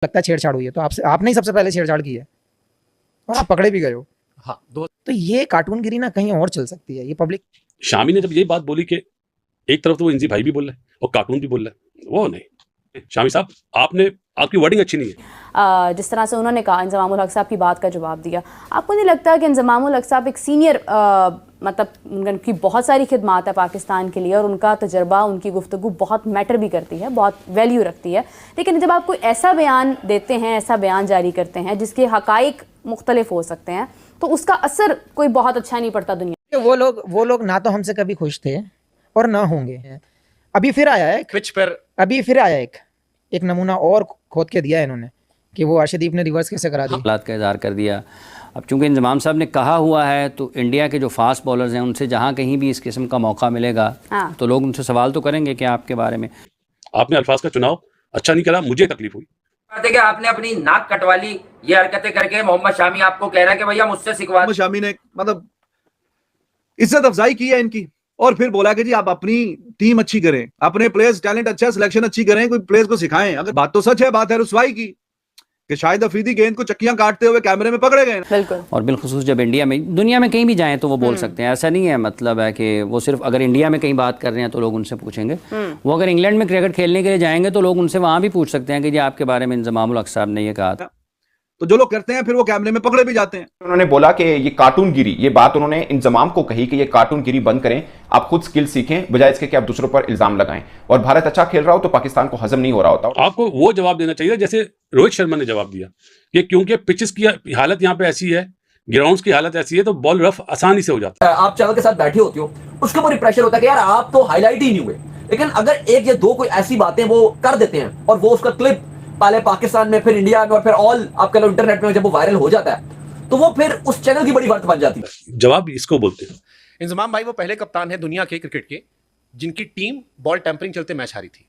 लगता है छेड़छाड़ हुई है, तो आपसे आपने ही सबसे पहले छेड़छाड़ की है और आप पकड़े भी गए हो। हाँ, दो तो ये कार्टूनगिरी ना कहीं और चल सकती है, ये पब्लिक। शामी ने जब ये बात बोली कि एक तरफ तो वो इंजी भाई भी बोल रहा है और कार्टून भी बोल रहा है, वो नहीं शामी साहब, आपकी वर्डिंग अच्छी नहीं है। जिस तरह से उन्होंने कहा, इंजमामुल हक साहब की बात का जवाब दिया, आपको नहीं लगता कि इंजमामुल हक साहब एक सीनियर, मतलब उनकी बहुत सारी खिदमात है पाकिस्तान के लिए और उनका तजर्बा, उनकी गुफ्तगू बहुत मैटर भी करती है, बहुत वैल्यू रखती है, लेकिन जब आप कोई ऐसा बयान देते हैं, ऐसा बयान जारी करते हैं जिसके हकाइक मुख्तलिफ हो सकते हैं, तो उसका असर कोई बहुत अच्छा नहीं पड़ता दुनिया। वो लोग ना तो हमसे कभी खुश थे और ना होंगे। अभी फिर आया है पिच पर अभी फिर आया एक नमूना और खोद के दिया है इन्होंने कि वो अर्शदीप ने रिवर्स कैसे करा दी। हालात का इज़हार कर दिया। अब चूंकि इंजमाम साहब ने कहा हुआ है, तो इंडिया के जो फास्ट बॉलर्स हैं उनसे जहां कहीं भी इस किस्म का मौका मिलेगा तो लोग उनसे सवाल तो करेंगे कि आपके बारे में। आपने अल्फाज का चुनाव अच्छा नहीं करा, मुझे तकलीफ हुई। बात है कि आपने अपनी नाक कटवा ली ये हरकतें करके। मोहम्मद शामी आपको कह रहा है कि भैया मुझसे सिखवा। मोहम्मद शामी ने मतलब इज्जत अफजाई की है इनकी और फिर बोला कि जी आप अपनी टीम अच्छी करें, अपने प्लेयर्स टैलेंट अच्छा, सिलेक्शन अच्छी करें, कोई प्लेयर्स को सिखाएं। अगर बात तो सच है, बात है रुसवाई की कि शाहिद अफरीदी गेंद को चक्कियां काटते हुए कैमरे में पकड़े गए। बिल्कुल। और बिलखुसूस जब इंडिया में, दुनिया में कहीं भी जाएं तो वो बोल सकते हैं, ऐसा नहीं है मतलब है कि वो सिर्फ अगर इंडिया में कहीं बात कर रहे हैं तो लोग उनसे पूछेंगे। वो अगर इंग्लैंड में क्रिकेट खेलने के लिए जाएंगे तो लोग उनसे वहाँ भी पूछ सकते हैं कि जी आपके बारे में इंजमामुल हक साहब ने ये कहा था। तो जो लोग करते हैं फिर वो कैमरे में पकड़े भी जाते हैं। उन्होंने बोला कि ये कार्टूनगिरी, ये बात उन्होंने इंजमाम को कही कि ये कार्टूनगिरी बंद करें, आप खुद स्किल सीखें बजाय इसके कि आप दूसरों पर इल्जाम लगाएं। और भारत अच्छा खेल रहा हो तो पाकिस्तान को हजम नहीं हो रहा होता। आपको वो जवाब देना चाहिए जैसे रोहित शर्मा ने जवाब दिया कि क्योंकि पिचेस की हालत यहाँ पे ऐसी है, ग्राउंड्स की हालत ऐसी है, तो बॉल रफ आसानी से हो जाता है। आप चैनल के साथ बैठे होते हो, उसके ऊपर प्रेशर होता है कि यार आप तो हाईलाइट ही नहीं हुए, लेकिन अगर एक या दो कोई ऐसी बातें वो कर देते हैं और वो उसका क्लिप पहले पाकिस्तान में, फिर इंडिया में और फिर ऑल आपके इंटरनेट में जब वो वायरल हो जाता है तो वो फिर उस चैनल की बड़ी बात बन जाती है। जवाब इसको बोलते हैं। इंजमाम भाई वो पहले कप्तान है दुनिया के क्रिकेट के जिनकी टीम बॉल टेम्परिंग चलते मैच हारी थी।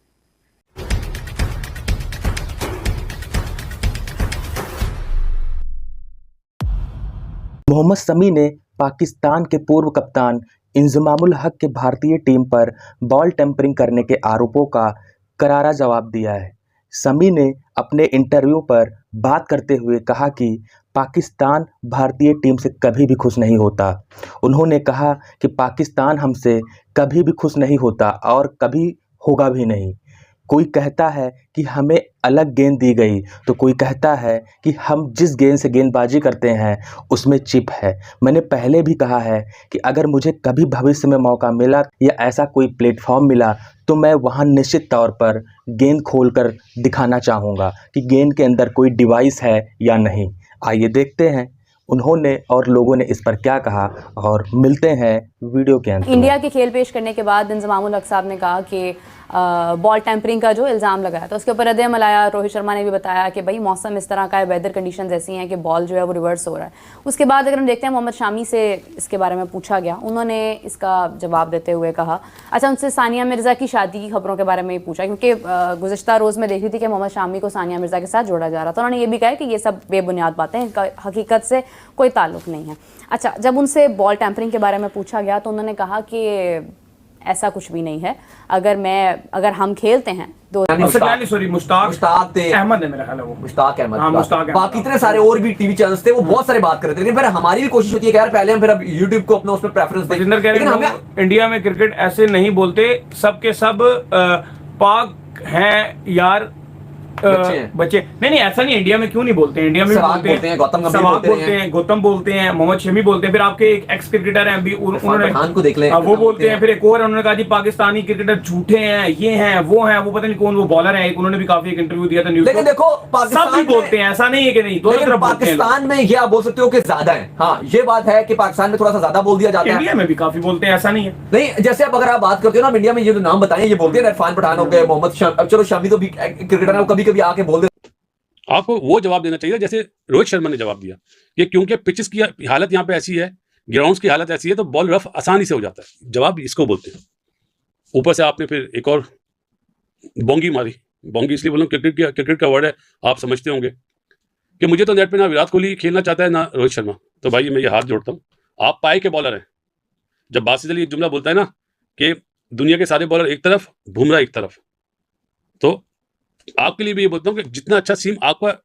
मोहम्मद शमी ने पाकिस्तान के पूर्व कप्तान इंजमामुल हक के भारतीय टीम पर बॉल टेम्परिंग करने के आरोपों का करारा जवाब दिया है। शमी ने अपने इंटरव्यू पर बात करते हुए कहा कि पाकिस्तान भारतीय टीम से कभी भी खुश नहीं होता। उन्होंने कहा कि पाकिस्तान हमसे कभी भी खुश नहीं होता और कभी होगा भी नहीं। कोई कहता है कि हमें अलग गेंद दी गई, तो कोई कहता है कि हम जिस गेंद से गेंदबाजी करते हैं उसमें चिप है। मैंने पहले भी कहा है कि अगर मुझे कभी भविष्य में मौका मिला या ऐसा कोई प्लेटफॉर्म मिला तो मैं वहां निश्चित तौर पर गेंद खोलकर दिखाना चाहूँगा कि गेंद के अंदर कोई डिवाइस है या नहीं। आइए देखते हैं उन्होंने और लोगों ने इस पर क्या कहा और मिलते हैं वीडियो के अंत में। इंडिया के खेल पेश करने के बाद इंजमामुल हक साहब ने कहा कि बॉल टेम्परिंग का जो इल्ज़ाम लगाया था उसके ऊपर रद्द-ए-अमल आया। रोहित शर्मा ने भी बताया कि भाई मौसम इस तरह का है, वेदर कंडीशंस ऐसी हैं कि बॉल जो है वो रिवर्स हो रहा है। उसके बाद अगर हम देखते हैं मोहम्मद शामी से इसके बारे में पूछा गया, उन्होंने इसका जवाब देते हुए कहा, अच्छा उनसे सानिया मिर्ज़ा की शादी की खबरों के बारे में भी पूछा क्योंकि गुज़श्ता रोज़ में देख रही थी कि मोहम्मद शामी को सानिया मिर्ज़ा के साथ जोड़ा जा रहा था। उन्होंने ये भी कहा कि ये सब बेबुनियाद बातें, इनका हकीकत से कोई ताल्लुक़ नहीं है। अच्छा, जब उनसे बॉल टेम्परिंग के बारे में पूछा गया तो उन्होंने कहा कि ऐसा कुछ भी नहीं है। अगर हम खेलते हैं मुश्ताक अहमद है मेरा ख्याल है वो। मुश्ताक अहमद, हाँ, मुश्ताक अहमद। बाकी इतने सारे और भी टीवी चैनल्स थे, वो बहुत सारे बात कर रहे थे, लेकिन फिर हमारी भी कोशिश होती है कि यार पहले हम फिर अब यूट्यूब को अपना उसमें प्रेफरेंस दें। लेकिन हमें इंडिया में क्रिकेट ऐसे नहीं बोलते, सबके सब पाक हैं यार, बच्चे नहीं ऐसा नहीं। इंडिया में क्यों नहीं बोलते? इंडिया में बोलते हैं, गौतम बोलते हैं, मोहम्मद शमी बोलते हैं, फिर आपके एक एक्स क्रिकेटर हैं अभी उन्होंने को देख लें, वो बोलते हैं, फिर एक और उन्होंने कहा जी पाकिस्तानी क्रिकेटर झूठे हैं, ये हैं वो हैं, वो पता नहीं कौन वो बॉलर है, उन्होंने भी काफी एक इंटरव्यू दिया था न्यूज़। लेकिन देखो सब भी बोलते हैं, ऐसा नहीं है कि नहीं, दोनों तरफ पाकिस्तान में ये आप बोल सकते हो कि ज्यादा है। हाँ, ये बात है कि पाकिस्तान में थोड़ा सा ज्यादा बोल दिया जाता है। इंडिया में भी काफी बोलते हैं, ऐसा नहीं है। नहीं, जैसे अब अगर आप बात करते हो ना इंडिया में, ये जो नाम बताएं, ये बोलते हैं इरफान पठान हो गए, मोहम्मद, चलो शमी तो भी क्रिकेटर है, कभी कभी आके बोल दे। आपको वो जवाब देना चाहिए जैसे रोहित शर्मा ने जवाब दिया कि क्योंकि पिचेस की हालत यहाँ पे ऐसी है, ग्राउंड्स की हालत ऐसी है, तो बॉल रफ आसानी से हो जाता है। जवाब इसको बोलते हैं। ऊपर से आपने फिर एक और बोंगी मारी। बोंगी इसलिए बोलूँ क्रिकेट का वर्ड है, आप समझते होंगे कि मुझे तो नेट पे ना विराट कोहली खेलना चाहता है ना रोहित शर्मा। तो भाई मैं ये हाथ जोड़ता हूँ, आप पाए के बॉलर हैं। जब बासित अली एक जुमला बोलता है ना कि दुनिया के सारे बॉलर एक तरफ, बुमराह एक तरफ, तो आपके लिए भी ये बोलता हूँ कि जितना अच्छा सीम आपका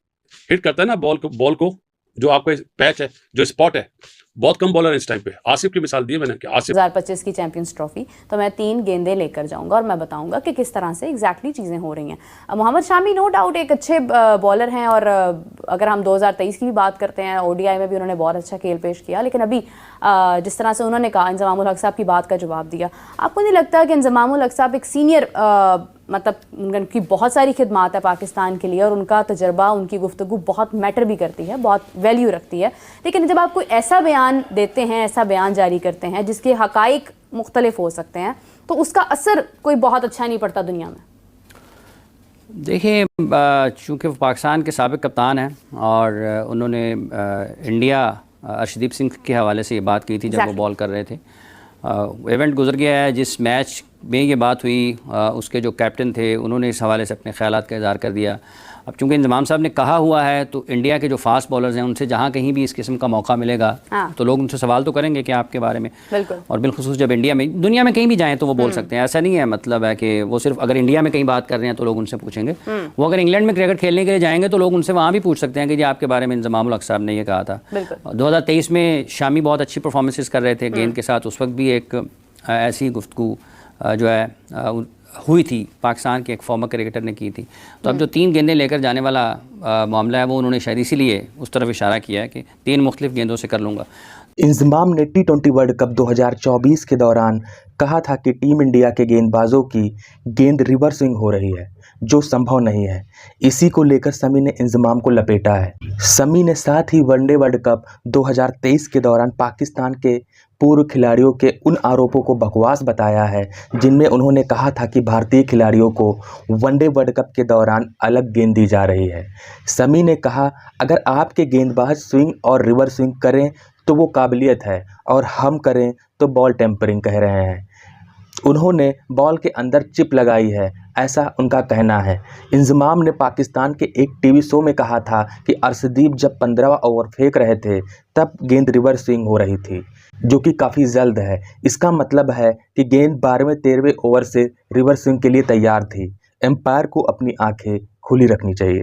हिट करता है ना बॉल को जो आपका पैच है, जो स्पॉट है, बहुत कम बॉलर है इस टाइम पे। आसिफ की मिसाल दी मैंने कि आसिफ 2025 की चैंपियंस ट्रॉफी, तो मैं 3 गेंदें लेकर जाऊंगा और मैं बताऊंगा कि किस तरह से एग्जैक्टली चीज़ें हो रही हैं। मोहम्मद शामी नो डाउट एक अच्छे बॉलर हैं, और अगर हम 2023 की भी बात करते हैं, ओडीआई में भी उन्होंने बहुत अच्छा खेल पेश किया, लेकिन अभी जिस तरह से उन्होंने कहा, इंजमामुल हक साहब की बात का जवाब दिया, आपको नहीं लगता कि इंजमामुल हक साहब एक सीनियर, मतलब उनकी बहुत सारी खिदमात है पाकिस्तान के लिए, और उनका तजर्बा, उनकी गुफ्तगू बहुत मैटर भी करती है, बहुत वैल्यू रखती है, लेकिन जब आप कोई ऐसा बयान देते हैं, ऐसा बयान जारी करते हैं जिसके हकाइक मुख्तलिफ हो सकते हैं, तो उसका असर कोई बहुत अच्छा नहीं पड़ता दुनिया में। देखिए, चूँकि वो पाकिस्तान के साबिक कप्तान हैं और उन्होंने इंडिया अर्शदीप सिंह के हवाले से ये बात की थी जब वो बॉल कर रहे थे। इवेंट गुजर गया है, जिस मैच में ये बात हुई उसके जो कैप्टन थे उन्होंने इस हवाले से अपने ख़यालात का इज़हार कर दिया। अब चूँकि इंजमाम साहब ने कहा हुआ है, तो इंडिया के जो फास्ट बॉलर्स हैं उनसे जहाँ कहीं भी इस किस्म का मौका मिलेगा तो लोग उनसे सवाल तो करेंगे कि आपके बारे में। बिल्कुल। और बिलखुसूस जब इंडिया में, दुनिया में कहीं भी जाएँ तो वो बोल सकते हैं, ऐसा नहीं है मतलब है कि वो सिर्फ अगर इंडिया में कहीं बात कर रहे हैं तो लोग उनसे पूछेंगे। वो अगर इंग्लैंड में क्रिकेट खेलने के लिए जाएंगे तो लोग उनसे वहाँ भी पूछ सकते हैं कि जी आपके बारे में इंजमामुल हक साहब ने ये कहा था। 2023 में शामी बहुत अच्छी परफॉर्मेंसेस कर रहे थे गेंद के साथ, उस वक्त भी एक ऐसी गुफ्तगू जो है हुई थी, पाकिस्तान के एक फॉर्मर क्रिकेटर ने की थी। तो अब जो 3 गेंदें लेकर जाने वाला मामला है, वो उन्होंने शायद इसीलिए उस तरफ इशारा किया है कि 3 मुख्तलिफ गेंदों से कर लूँगा। इंजमाम ने T20 वर्ल्ड कप 2024 के दौरान कहा था कि टीम इंडिया के गेंदबाजों की गेंद रिवर्स स्विंग हो रही है, जो संभव नहीं है। इसी को लेकर समी ने इंजमाम को लपेटा है। समी ने साथ ही वनडे वर्ल्ड कप 2023 के दौरान पाकिस्तान के पूर्व खिलाड़ियों के उन आरोपों को बकवास बताया है जिनमें उन्होंने कहा था कि भारतीय खिलाड़ियों को वनडे वर्ल्ड कप के दौरान अलग गेंद दी जा रही है। समी ने कहा, अगर आपके गेंदबाज स्विंग और रिवर्स स्विंग करें तो वो काबिलियत है, और हम करें तो बॉल टेम्परिंग कह रहे हैं। उन्होंने बॉल के अंदर चिप लगाई है, ऐसा उनका कहना है। इंजमाम ने पाकिस्तान के एक टीवी शो में कहा था कि अर्शदीप जब 15वां ओवर फेंक रहे थे तब गेंद रिवर्स स्विंग हो रही थी, जो कि काफ़ी जल्द है। इसका मतलब है कि गेंद 12वें-13वें ओवर से रिवर्स स्विंग के लिए तैयार थी। एम्पायर को अपनी आंखें खुली रखनी चाहिए।